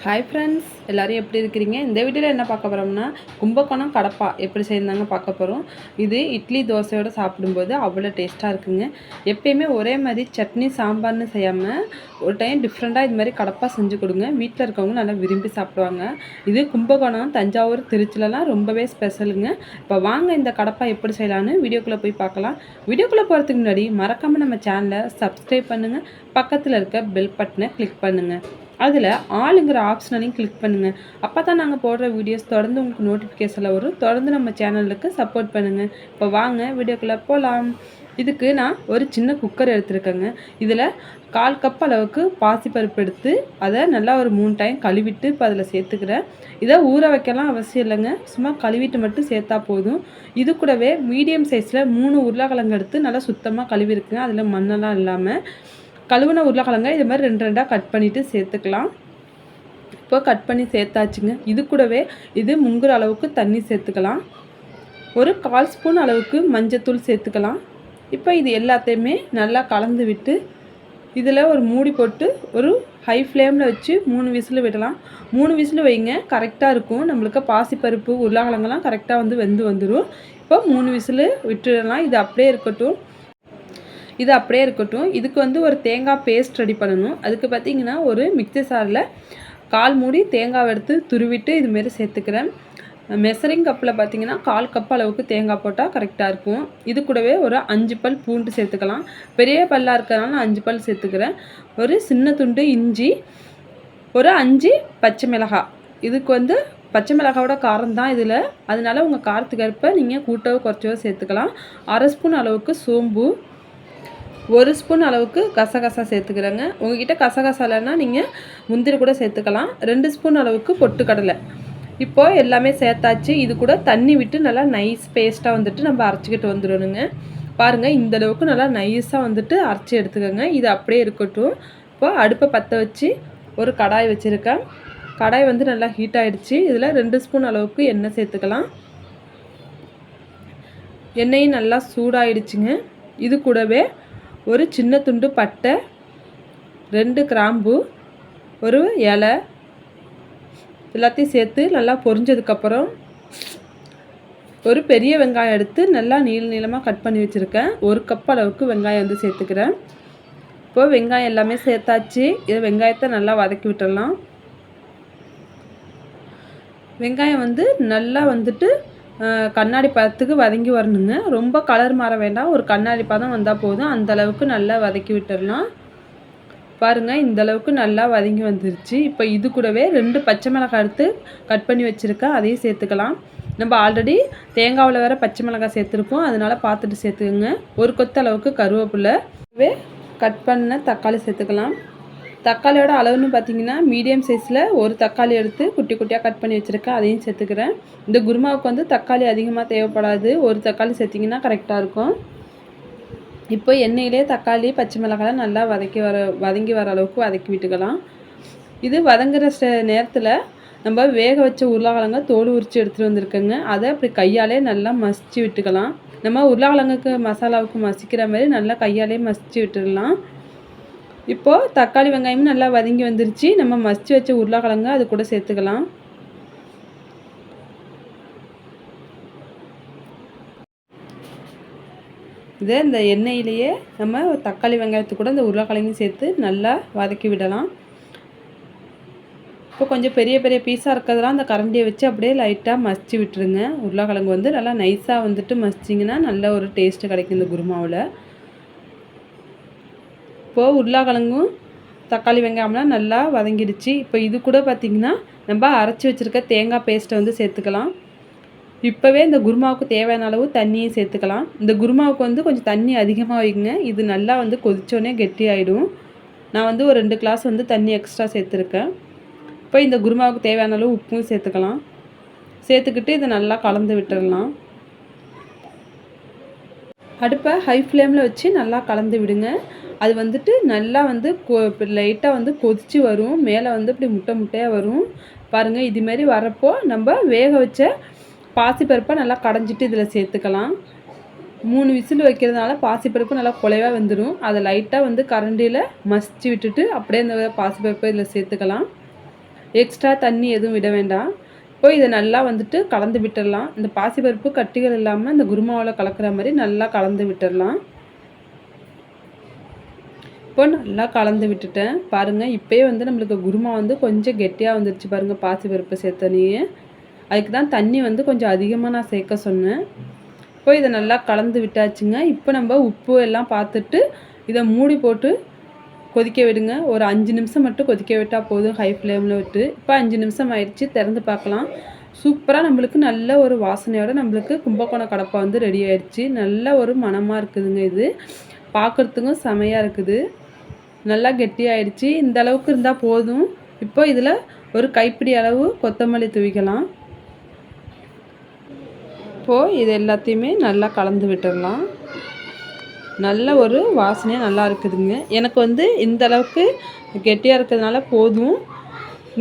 Hi friends, எல்லோரும் எப்படி இருக்கிறீங்க? இந்த வீடியோவில் என்ன பார்க்க போகிறோம்னா, கும்பகோணம் கடப்பா எப்படி செய்யந்தாங்க பார்க்க போகிறோம். இது இட்லி தோசையோடு சாப்பிடும்போது அவ்வளோ டேஸ்ட்டாக இருக்குங்க. எப்பயுமே ஒரே மாதிரி சட்னி சாம்பார்னு செய்யாமல் ஒரு டைம் டிஃப்ரெண்ட்டாக இது மாதிரி கடப்பா செஞ்சு கொடுங்க. வீட்டில் இருக்கவங்க நல்லா விரும்பி சாப்பிடுவாங்க. இது கும்பகோணம், தஞ்சாவூர், திருச்சிலலாம் ரொம்பவே ஸ்பெஷலுங்க. இப்போ வாங்க இந்த கடப்பா எப்படி செய்யலான்னு வீடியோக்குள்ளே போய் பார்க்கலாம். வீடியோக்குள்ளே போகிறதுக்கு முன்னாடி மறக்காமல் நம்ம சேனலை சப்ஸ்கிரைப் பண்ணுங்கள். பக்கத்தில் இருக்க பெல் பட்டனை கிளிக் பண்ணுங்கள். அதில் ஆளுங்கிற ஆப்ஷனையும் கிளிக் பண்ணுங்கள். அப்போ தான் நாங்கள் போடுற வீடியோஸ் தொடர்ந்து உங்களுக்கு நோட்டிஃபிகேஷனில் வரும். தொடர்ந்து நம்ம சேனலுக்கு சப்போர்ட் பண்ணுங்கள். இப்போ வாங்க வீடியோக்குள்ளே போகலாம். இதுக்கு நான் ஒரு சின்ன குக்கர் எடுத்துருக்கேங்க. இதில் 1/4 கப் அளவுக்கு பாசிப்பருப்பு எடுத்து அதை நல்லா ஒரு 3 டைம் கழுவிட்டு இப்போ அதில் சேர்த்துக்கிறேன். இதை ஊற வைக்கலாம் அவசியம் இல்லைங்க, சும்மா கழுவிட்டு மட்டும் சேர்த்தா போதும். இது கூடவே மீடியம் சைஸில் 3 உருளைக்கிழங்கு எடுத்து நல்லா சுத்தமாக கழுவிருக்குங்க. அதில் மண்ணெல்லாம் இல்லாமல் கழுவுன உருளைக்கிழங்க இது மாதிரி 2 கட் பண்ணிவிட்டு சேர்த்துக்கலாம். இப்போ கட் பண்ணி சேர்த்தாச்சுங்க. இது கூடவே இது முங்குற அளவுக்கு தண்ணி சேர்த்துக்கலாம். ஒரு 1/4 ஸ்பூன் அளவுக்கு மஞ்சத்தூள் சேர்த்துக்கலாம். இப்போ இது எல்லாத்தையுமே நல்லா கலந்து விட்டு இதில் ஒரு மூடி போட்டு ஒரு ஹை ஃப்ளேமில் வச்சு 3 விசில் விடலாம். 3 விசில் வைங்க, கரெக்டாக இருக்கும். நம்மளுக்கு பாசிப்பருப்பு உருளைக்கிழங்கெல்லாம் கரெக்டாக வெந்து வந்துடும். இப்போ 3 விசில் விட்டுடலாம். இது அப்படியே இருக்கட்டும். இதுக்கு ஒரு தேங்காய் பேஸ்ட் ரெடி பண்ணணும். அதுக்கு பார்த்திங்கன்னா ஒரு மிக்ஸி சாரில் 1/4 மூடி தேங்காய் எடுத்து துருவிட்டு இதுமாரி சேர்த்துக்கிறேன். மெஷரிங் கப்பில் பார்த்திங்கன்னா 1/4 கப் அளவுக்கு தேங்காய் போட்டால் கரெக்டாக இருக்கும். இது கூடவே ஒரு 5 பல் பூண்டு சேர்த்துக்கலாம். பெரிய பல்லாக இருக்கிறதுனால நான் 5 பல் சேர்த்துக்கிறேன். ஒரு சின்ன துண்டு இஞ்சி, ஒரு 5 பச்சை மிளகாய். இதுக்கு பச்சை மிளகாவோட காரம் தான் இதில், அதனால உங்கள் காரத்துக்கு ஏற்ப நீங்கள் கூட்டவோ குறைச்சவோ சேர்த்துக்கலாம். 1/2 ஸ்பூன் அளவுக்கு சோம்பு, 1 ஸ்பூன் அளவுக்கு கசகசா சேர்த்துக்கிறேங்க. உங்கள்கிட்ட கசகசா இல்லைன்னா நீங்கள் முந்திரி கூட சேர்த்துக்கலாம். 2 ஸ்பூன் அளவுக்கு பொட்டுக்கடலை. இப்போது எல்லாமே சேர்த்தாச்சு. இது கூட தண்ணி விட்டு நல்லா நைஸ் பேஸ்ட்டாக நம்ம அரைச்சிக்கிட்டு வந்துடணுங்க. பாருங்கள், இந்தளவுக்கு நல்லா நைஸாக அரைச்சி எடுத்துக்கோங்க. இது அப்படியே இருக்கட்டும். இப்போ அடுப்பை பற்ற வச்சு ஒரு கடாய் வச்சுருக்கேன். கடாய் நல்லா ஹீட் ஆகிடுச்சு. இதில் 2 ஸ்பூன் அளவுக்கு எண்ணெய் சேர்த்துக்கலாம். எண்ணெயும் நல்லா சூடாகிடுச்சுங்க. இது கூடவே ஒரு சின்ன துண்டு பட்டை, 2 கிராம்பு, ஒரு இலை எல்லாத்தையும் சேர்த்து நல்லா பொரிஞ்சதுக்கப்புறம் ஒரு பெரிய வெங்காயம் எடுத்து நல்லா நீளமாக கட் பண்ணி வச்சுருக்கேன். 1 கப் அளவுக்கு வெங்காயம் சேர்த்துக்கிறேன். இப்போது வெங்காயம் எல்லாமே சேர்த்தாச்சு. இதை வெங்காயத்தை நல்லா வதக்கி விட்டுடலாம். வெங்காயம் நல்லா கண்ணாடி பதத்துக்கு வதங்கி வரணுங்க. ரொம்ப கலர் மாற வேண்டாம், ஒரு கண்ணாடி பதம் வந்தால் போதும். அந்தளவுக்கு நல்லா வதக்கி விட்டுடலாம். பாருங்கள், இந்தளவுக்கு நல்லா வதங்கி வந்துருச்சு. இப்போ இது கூடவே 2 பச்சை மிளகாய் எடுத்து கட் பண்ணி வச்சுருக்கேன், அதையும் சேர்த்துக்கலாம். நம்ம ஆல்ரெடி தேங்காவில் வேறு பச்சை மிளகாய் சேர்த்துருக்கோம், அதனால் பார்த்துட்டு சேர்த்துக்கோங்க. ஒரு கொத்த அளவுக்கு கருவேப்பிலை, கட் பண்ண தக்காளி சேர்த்துக்கலாம். தக்காளியோட அளவுன்னு பார்த்தீங்கன்னா மீடியம் சைஸில் ஒரு தக்காளி எடுத்து குட்டி குட்டியாக கட் பண்ணி வச்சுருக்கேன், அதையும் சேர்த்துக்கிறேன். இந்த குருமாவுக்கு தக்காளி அதிகமாக தேவைப்படாது, ஒரு தக்காளி சேர்த்திங்கன்னா கரெக்டாக இருக்கும். இப்போ எண்ணெயிலே தக்காளி பச்சை மிளகாய் நல்லா வதங்கி வர அளவுக்கு வதக்கி விட்டுக்கலாம். இது வதங்குற நேரத்தில் நம்ம வேக வச்ச உருளைக்கிழங்க தோல் உரித்து எடுத்துகிட்டு வந்திருக்கோங்க. அதை அப்படி கையாலே நல்லா மசிச்சு விட்டுக்கலாம். நம்ம உருளைக்கிழங்குக்கு மசாலாவுக்கு மசிக்கிற மாதிரி நல்லா கையாலே மசிச்சு விட்டுடலாம். இப்போது தக்காளி வெங்காயமும் நல்லா வதங்கி வந்துருச்சு. நம்ம மசிச்சு வச்ச உருளைக்கிழங்கு அது கூட சேர்த்துக்கலாம். இதை இந்த எண்ணெயிலேயே நம்ம தக்காளி வெங்காயத்து கூட இந்த உருளைக்கிழங்கையும் சேர்த்து நல்லா வதக்கி விடலாம். இப்போ கொஞ்சம் பெரிய பெரிய பீஸாக இருக்கிறதெல்லாம் அந்த கரண்டியை வச்சு அப்படியே லைட்டாக மசிச்சு விட்டுருங்க. உருளைக்கிழங்கு நல்லா நைஸாக மசிச்சிங்கன்னா நல்ல ஒரு டேஸ்ட்டு கிடைக்கும் இந்த குருமாவில். இப்போது உருளைக்கிழங்கும் தக்காளி வெங்காயம்லாம் நல்லா வதங்கிடுச்சு. இப்போ இது கூட பார்த்திங்கன்னா நம்ம அரைச்சி வச்சுருக்க தேங்காய் பேஸ்ட்டை சேர்த்துக்கலாம். இப்போவே இந்த குருமாவுக்கு தேவையான அளவு தண்ணியும் சேர்த்துக்கலாம். இந்த குருமாவுக்கு கொஞ்சம் தண்ணி அதிகமாக வைங்க. இது நல்லா கொதிச்சோடனே கெட்டி ஆகிடும். நான் ஒரு 2 கிளாஸ் தண்ணி எக்ஸ்ட்ரா சேர்த்துருக்கேன். இப்போ இந்த குருமாவுக்கு தேவையான அளவு உப்பும் சேர்த்துக்கலாம். சேர்த்துக்கிட்டு இதை நல்லா கலந்து விட்டுடலாம். அடுப்பை ஹை ஃப்ளேமில் வச்சு நல்லா கலந்து விடுங்க. அது நல்லா லைட்டாக கொதித்து வரும். மேலே இப்படி முட்டையாக வரும். பாருங்கள், இதுமாரி வரப்போ நம்ம வேக வச்ச பாசிப்பருப்பை நல்லா கடைஞ்சிட்டு இதில் சேர்த்துக்கலாம். 3 விசில் வைக்கிறதுனால பாசிப்பருப்பு நல்லா குலைவாக வந்துடும். அதை லைட்டாக கரண்டியில் மசிச்சு விட்டுட்டு அப்படியே இந்த பாசிப்பருப்பை இதில் சேர்த்துக்கலாம். எக்ஸ்ட்ரா தண்ணி எதுவும் விட வேண்டாம். இப்போ இதை நல்லா வந்துட்டு கலந்து விட்டுடலாம். இந்த பாசிப்பருப்பு கட்டிகள் இல்லாமல் இந்த குருமாவில் கலக்கிற மாதிரி நல்லா கலந்து விட்டுடலாம். இப்போ நல்லா கலந்து விட்டுட்டேன் பாருங்கள். இப்போயே வந்து நம்மளுக்கு குருமா வந்து கொஞ்சம் கெட்டியாக வந்துருச்சு பாருங்கள், பாசிப்பருப்பு சேர்த்தனையே. அதுக்கு தான் தண்ணி வந்து கொஞ்சம் அதிகமாக நான் சேர்க்க சொன்னேன். இப்போ இதை நல்லா கலந்து விட்டாச்சுங்க. இப்போ நம்ம உப்பு எல்லாம் பார்த்துட்டு இதை மூடி போட்டு கொதிக்க விடுங்க. ஒரு 5 நிமிஷம் மட்டும் கொதிக்க விட்டால் போதும், ஹை ஃப்ளேமில் விட்டு. இப்போ 5 நிமிஷம் ஆயிடுச்சு, திறந்து பார்க்கலாம். சூப்பராக நம்மளுக்கு நல்ல ஒரு வாசனையோடு நம்மளுக்கு கும்பகோணம் கடப்பா வந்து ரெடி ஆயிடுச்சு. நல்ல ஒரு மணமாக இருக்குதுங்க. இது பார்க்குறதுக்கும் செமையாக இருக்குது. நல்லா கெட்டியாயிடுச்சு. இந்த அளவுக்கு இருந்தால் போதும். இப்போ இதில் ஒரு கைப்பிடி அளவு கொத்தமல்லி தூவிக்கலாம். இப்போது இது எல்லாத்தையுமே நல்லா கலந்து விட்டுடலாம். நல்ல ஒரு வாசனையாக நல்லா இருக்குதுங்க. எனக்கு வந்து இந்த அளவுக்கு கெட்டியாக இருக்கிறதுனால போதும்.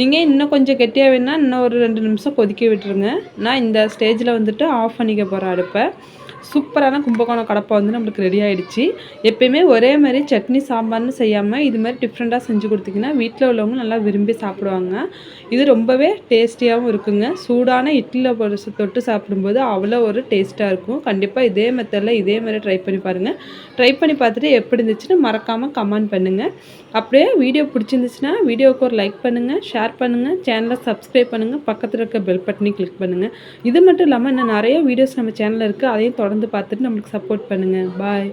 நீங்கள் இன்னும் கொஞ்சம் கெட்டியாக வேணுன்னா இன்னும் ஒரு 2 நிமிஷம் கொதிக்க விட்டுருங்க. நான் இந்த ஸ்டேஜில் வந்துட்டு ஆஃப் பண்ணிக்க போகிறேன் அடுப்பை. சூப்பரான கும்பகோணம் கடப்பா வந்து நம்மளுக்கு ரெடி ஆகிடுச்சு. எப்பயுமே ஒரே மாதிரி சட்னி சாம்பார்னு செய்யாமல் இது மாதிரி டிஃப்ரெண்ட்டாக செஞ்சு கொடுத்தீங்கன்னா வீட்டில் உள்ளவங்க நல்லா விரும்பி சாப்பிடுவாங்க. இது ரொம்பவே டேஸ்டியாகவும் இருக்குங்க. சூடான இட்லியில் தொட்டு சாப்பிடும்போது அவ்வளோ ஒரு டேஸ்ட்டாக இருக்கும். கண்டிப்பாக இதே மெத்தடில் இதே மாதிரி ட்ரை பண்ணி பாருங்கள். ட்ரை பண்ணி பார்த்துட்டு எப்படி இருந்துச்சுன்னு மறக்காமல் கமெண்ட் பண்ணுங்கள். அப்படியே வீடியோ பிடிச்சிருந்துச்சுன்னா வீடியோவுக்கு ஒரு லைக் பண்ணுங்கள், ஷேர் பண்ணுங்கள், சேனலை சப்ஸ்கிரைப் பண்ணுங்கள், பக்கத்தில் இருக்க பெல் பட்டனையும் கிளிக் பண்ணுங்கள். இது மட்டும் இல்லாமல் இன்னும் நிறைய வீடியோஸ் நம்ம சேனலில் இருக்குது, அதையும் தொடர்ந்து பார்த்துட்டு நம்மளுக்கு சப்போர்ட் பண்ணுங்கள். பாய்.